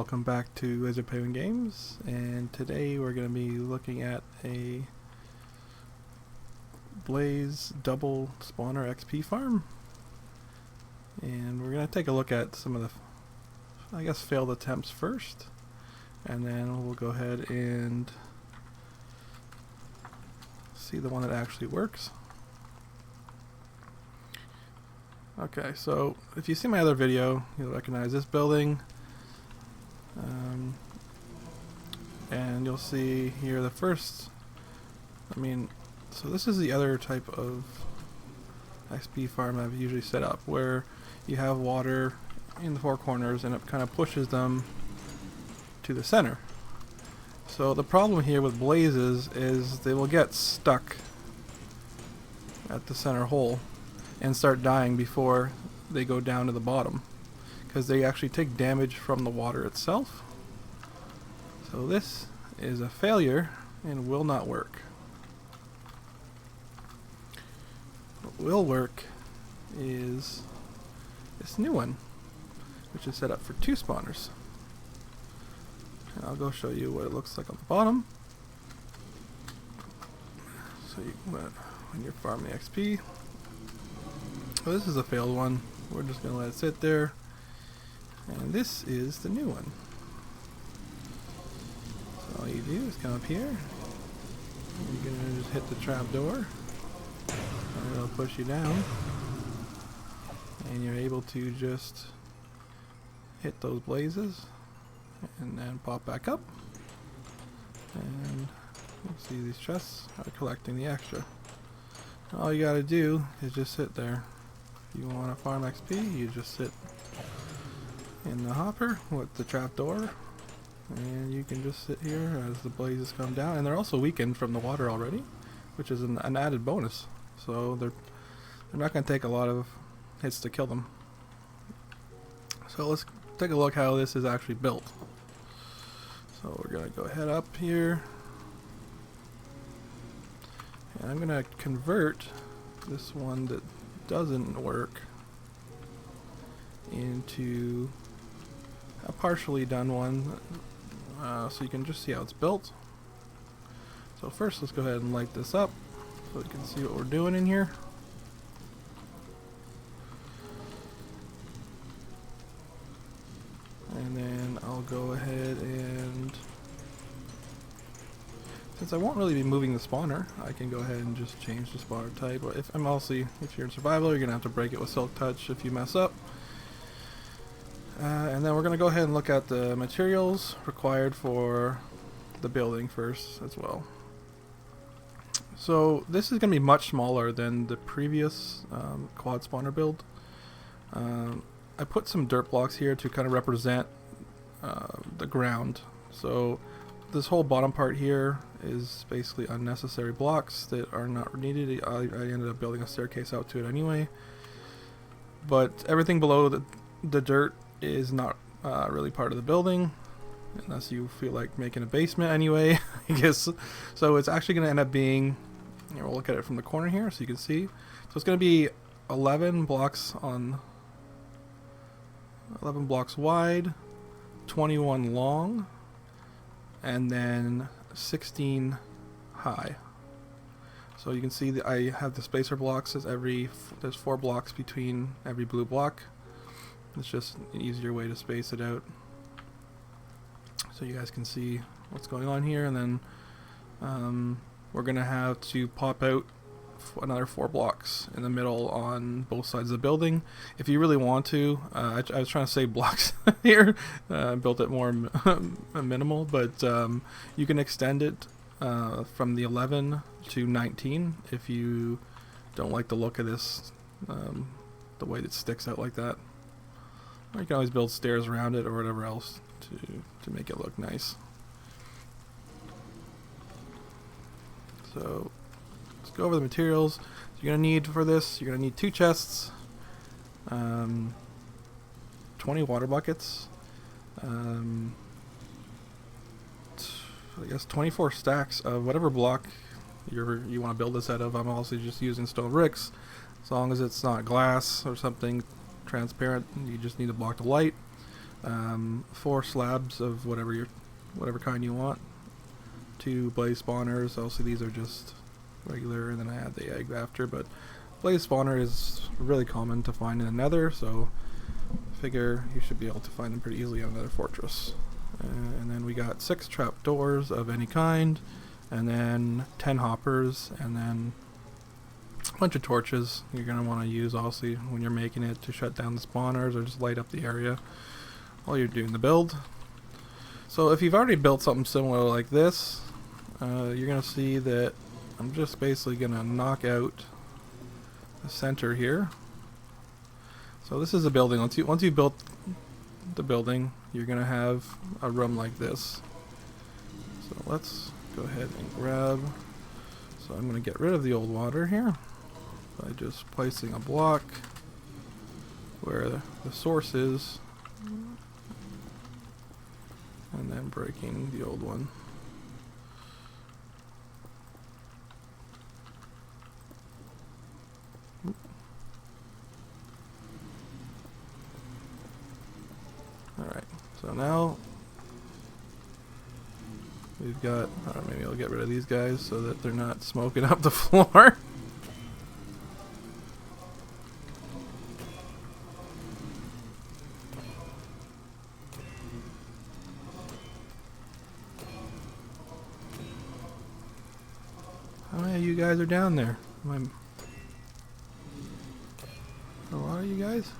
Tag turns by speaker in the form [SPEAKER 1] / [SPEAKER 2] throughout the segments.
[SPEAKER 1] welcome back to Lizard Penguin Games, and today we're going to be looking at a Blaze double spawner XP farm. And we're going to take a look at some of the, failed attempts first, and then we'll go ahead and see the one that actually works. Okay, so if you see my other video, you'll recognize this building. And you'll see here the first, so this is the other type of XP farm I've usually set up, where you have water in the four corners and it kind of pushes them to the center. So the problem here with blazes is they will get stuck at the center hole and start dying before they go down to the bottom, because they actually take damage from the water itself. So this is a failure and will not work. What will work is this new one, which is set up for 2 spawners. And I'll go show you what it looks like on the bottom. So when you're farming XP. So this is a failed one. We're just going to let it sit there. And this is the new one. So all you do is come up here. You're going to just hit the trap door. And it'll push you down. And you're able to just hit those blazes. And then pop back up. And you'll see these chests are collecting the extra. All you got to do is just sit there. If you want to farm XP, you just sit in the hopper with the trapdoor, and you can just sit here as the blazes come down. And they're also weakened from the water already, which is an added bonus. So they're not going to take a lot of hits to kill them. So let's take a look how this is actually built. So we're going to go ahead up here, and I'm going to convert this one that doesn't work into a partially done one, so you can just see how it's built. So first, let's go ahead and light this up so you can see what we're doing in here. And then I'll go ahead and, since I won't really be moving the spawner, I can go ahead and just change the spawner type. If you're in survival, you're gonna have to break it with Silk Touch if you mess up. And then we're gonna go ahead and look at the materials required for the building first as well. So this is gonna be much smaller than the previous quad spawner build. I put some dirt blocks here to kind of represent the ground. So this whole bottom part here is basically unnecessary blocks that are not needed. I ended up building a staircase out to it anyway. But everything below the dirt is not really part of the building, unless you feel like making a basement anyway, I guess. So it's actually going to end up being, we'll look at it from the corner here so you can see. So it's going to be 11 blocks wide, 21 long, and then 16 high. So you can see that I have the spacer blocks as there's 4 blocks between every blue block. It's just an easier way to space it out, so you guys can see what's going on here. And then we're gonna have to pop out another 4 blocks in the middle on both sides of the building if you really want to. I was trying to save blocks here, built it more minimal, but you can extend it from the 11 to 19 if you don't like the look of this, the way it sticks out like that. Or you can always build stairs around it or whatever else to make it look nice. So let's go over the materials. So you're going to need for this, you're going to need 2 chests, 20 water buckets, I guess 24 stacks of whatever block you want to build this out of. I'm also just using stone bricks, as long as it's not glass or something transparent. You just need a block of light. 4 slabs of whatever kind you want, 2 blaze spawners. Also, these are just regular, and then I add the egg after, but blaze spawner is really common to find in the nether, so figure you should be able to find them pretty easily on Nether Fortress. And then we got 6 trap doors of any kind, and then 10 hoppers, and then a bunch of torches you're going to want to use also when you're making it to shut down the spawners or just light up the area while you're doing the build. So if you've already built something similar like this, you're going to see that I'm just basically going to knock out the center here. So this is a building. Once you built the building, you're going to have a room like this. So let's go ahead and grab. So I'm going to get rid of the old water here by just placing a block where the source is, and then breaking the old one. Alright, so now we've got, maybe I'll get rid of these guys so that they're not smoking up the floor. How many of you guys are down there? A lot of you guys?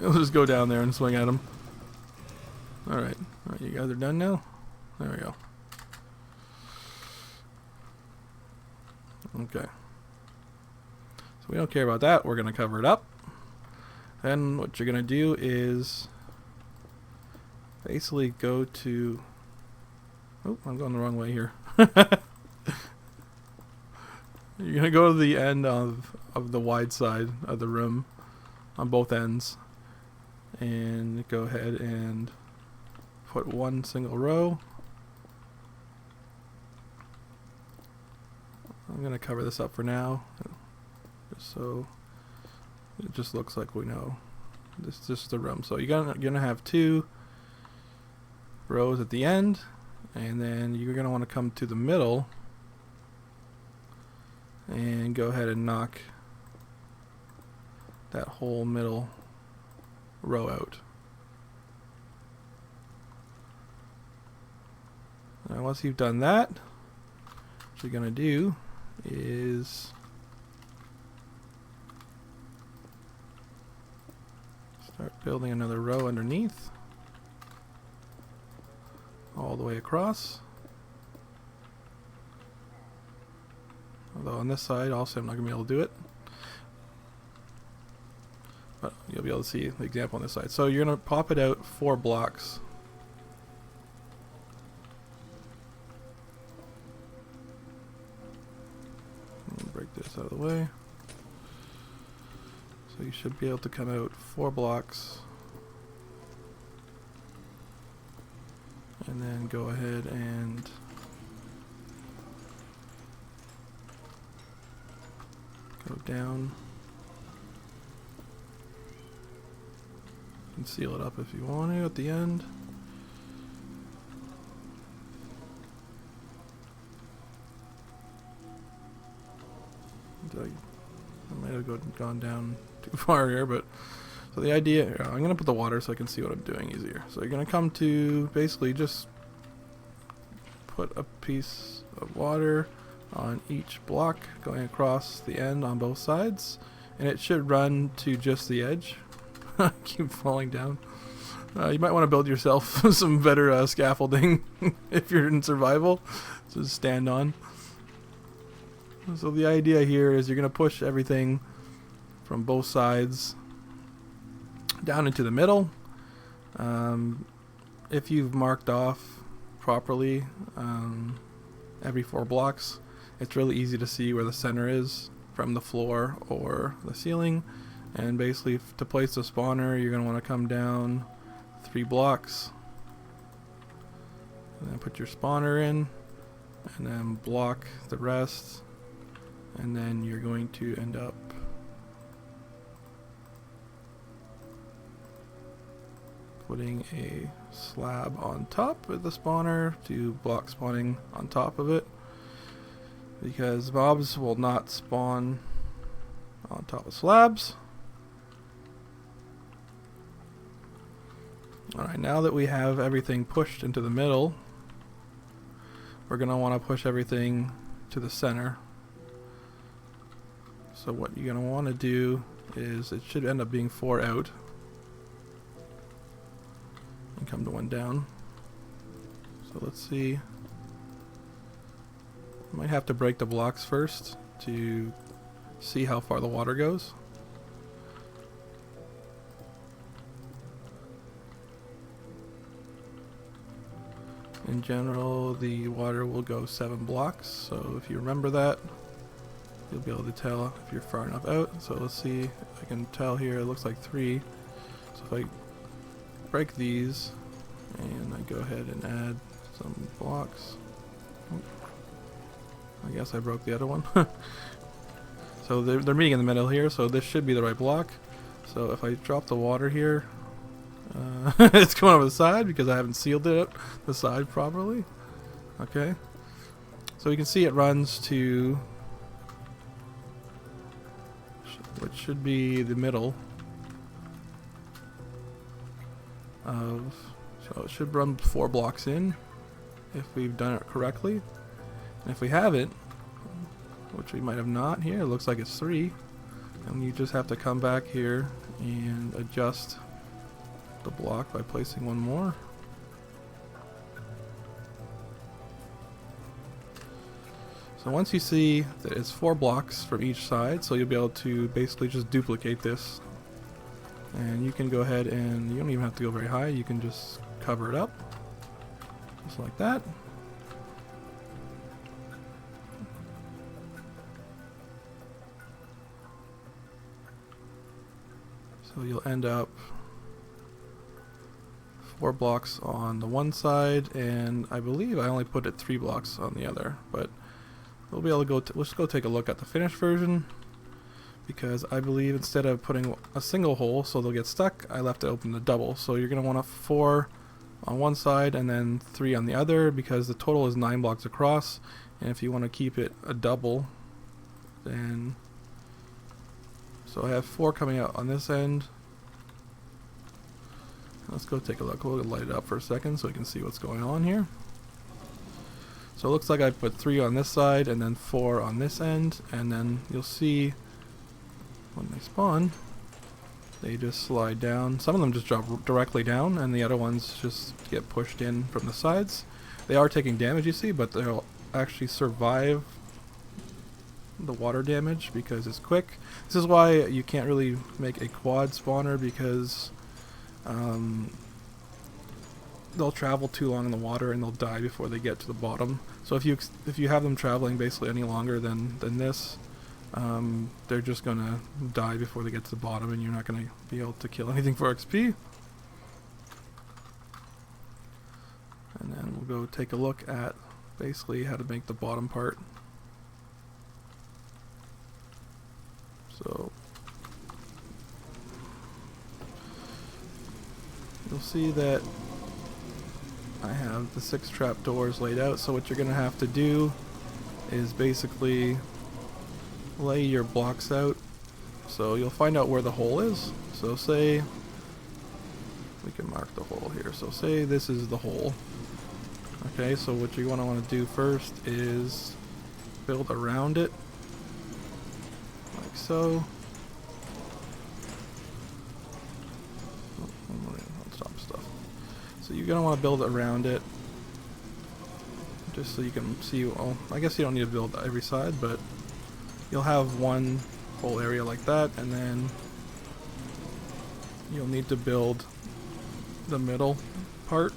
[SPEAKER 1] I'll just go down there and swing at them. Alright, you guys are done now? There we go. Okay. So we don't care about that, we're going to cover it up. Then what you're going to do is basically go to... Oh, I'm going the wrong way here. You're going to go to the end of the wide side of the room on both ends and go ahead and put one single row. I'm going to cover this up for now just so it just looks like we know this is just the room. So you're going to have 2 rows at the end, and then you're going to want to come to the middle and go ahead and knock that whole middle row out. Now once you've done that, what you're going to do is start building another row underneath all the way across. Although on this side also I'm not going to be able to do it, but you'll be able to see the example on this side. So you're going to pop it out 4 blocks. Break this out of the way. So you should be able to come out 4 blocks and then go ahead and go down and seal it up if you want to at the end. I might have gone down too far here, but so the idea here, I'm going to put the water so I can see what I'm doing easier. So you're going to come to basically just put a piece of water on each block going across the end on both sides, and it should run to just the edge. I keep falling down. You might want to build yourself some better scaffolding if you're in survival to stand on. So the idea here is you're going to push everything from both sides down into the middle. If you've marked off properly every 4 blocks, it's really easy to see where the center is from the floor or the ceiling. And basically to place the spawner, you're going to want to come down 3 blocks and then put your spawner in and then block the rest, and then you're going to end up putting a slab on top of the spawner to block spawning on top of it, because mobs will not spawn on top of slabs. Alright, now that we have everything pushed into the middle, we're going to want to push everything to the center. So what you're going to want to do is, it should end up being 4 out and come to 1 down. So let's see. Might have to break the blocks first to see how far the water goes. In general, the water will go 7 blocks, so if you remember that, you'll be able to tell if you're far enough out. So let's see, I can tell here it looks like 3. So if I break these and I go ahead and add some blocks. I guess I broke the other one. So they're meeting in the middle here, so this should be the right block. So if I drop the water here, it's going over the side because I haven't sealed it up the side properly. Okay, so you can see it runs to what should be the middle of, so it should run 4 blocks in if we've done it correctly. And if we haven't, which we might have not here, it looks like it's 3, and you just have to come back here and adjust the block by placing 1 more. So once you see that it's 4 blocks from each side, so you'll be able to basically just duplicate this, and you can go ahead and you don't even have to go very high, you can just cover it up just like that. So you'll end up 4 blocks on the one side, and I believe I only put it 3 blocks on the other, but we'll be able to go let's go take a look at the finished version, because I believe instead of putting a single hole so they'll get stuck, I left it open to double. So you're going to want a 4 on one side and then 3 on the other, because the total is 9 blocks across, and if you want to keep it a double, then so I have 4 coming out on this end. Let's go take a look. We'll light it up for a second so we can see what's going on here. So it looks like I put 3 on this side and then 4 on this end, and then you'll see when they spawn, they just slide down. Some of them just drop directly down, and the other ones just get pushed in from the sides. They are taking damage, you see, but they'll actually survive the water damage because it's quick. This is why you can't really make a quad spawner, because they'll travel too long in the water and they'll die before they get to the bottom. So if you have them traveling basically any longer than this, they're just gonna die before they get to the bottom, and you're not gonna be able to kill anything for XP. And then we'll go take a look at basically how to make the bottom part. So you'll see that I have the 6 trap doors laid out. So what you're gonna have to do is basically lay your blocks out. So you'll find out where the hole is. So say we can mark the hole here. So say this is the hole. Okay, so what you want to do first is build around it, like so. Stop stuff. So you're gonna want to build around it, just so you can see. Well, I guess you don't need to build every side, but you'll have one whole area like that, and then you'll need to build the middle part.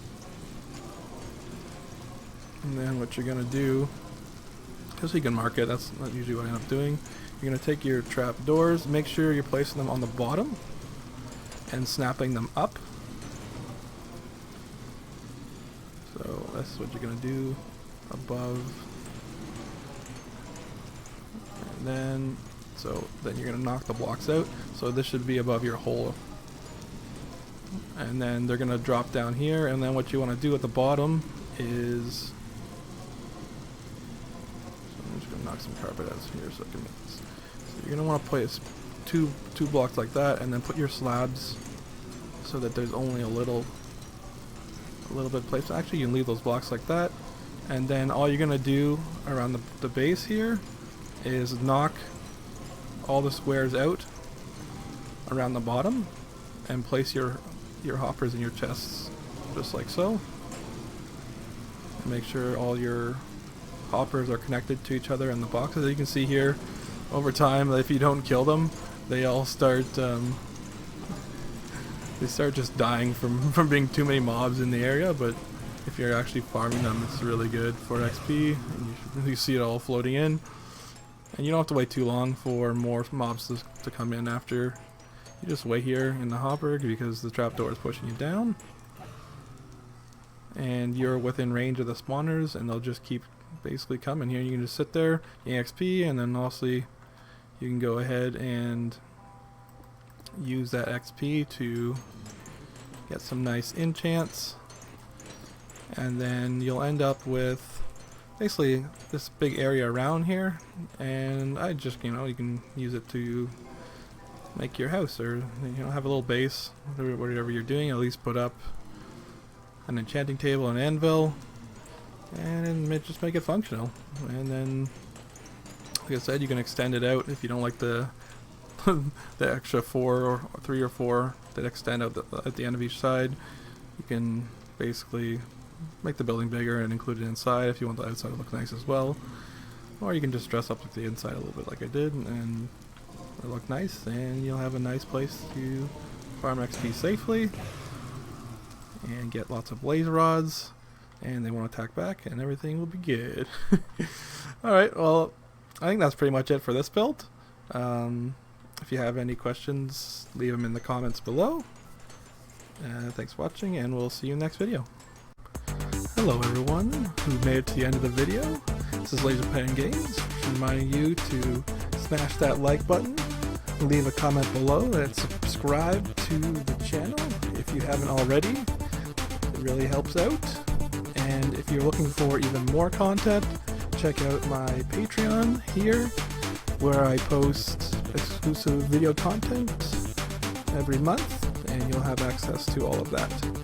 [SPEAKER 1] And then what you're gonna do, just so you can mark it, that's not usually what I end up doing. You're gonna take your trap doors, make sure you're placing them on the bottom and snapping them up. So that's what you're gonna do above. And then, so then you're gonna knock the blocks out. So this should be above your hole. and then they're gonna drop down here, and then what you want to do at the bottom is, so I'm just gonna knock some carpet out here so I can make this. So you're gonna want to place two blocks like that, and then put your slabs so that there's only a little bit of place. Actually, you can leave those blocks like that, and then all you're gonna do around the base here is knock all the squares out around the bottom and place your hoppers in your chests just like so. And make sure all your hoppers are connected to each other in the boxes. As you can see here, over time, if you don't kill them, they all start just dying from being too many mobs in the area. But if you're actually farming them, it's really good for XP, and you see it all floating in. And you don't have to wait too long for more mobs to come in after. You just wait here in the hopper because the trapdoor is pushing you down. And you're within range of the spawners, and they'll just keep basically coming here. You can just sit there, XP, and then also you can go ahead and use that XP to get some nice enchants. And then you'll end up with basically this big area around here, and I just, you can use it to make your house, or have a little base, whatever you're doing. At least put up an enchanting table and anvil, and just make it functional. And then, like I said, you can extend it out if you don't like the the extra 4 or 3 or 4 that extend out at the end of each side. You can basically make the building bigger and include it inside if you want the outside to look nice as well. Or you can just dress up with the inside a little bit like I did, and it'll look nice, and you'll have a nice place to farm XP safely and get lots of blaze rods, and they won't attack back, and everything will be good. Alright, well, I think that's pretty much it for this build. If you have any questions, leave them in the comments below. Thanks for watching, and we'll see you in the next video. Hello everyone who made it to the end of the video. This is LaserPen Games, reminding you to smash that like button, leave a comment below, and subscribe to the channel if you haven't already. It really helps out. And if you're looking for even more content, check out my Patreon here, where I post exclusive video content every month, and you'll have access to all of that.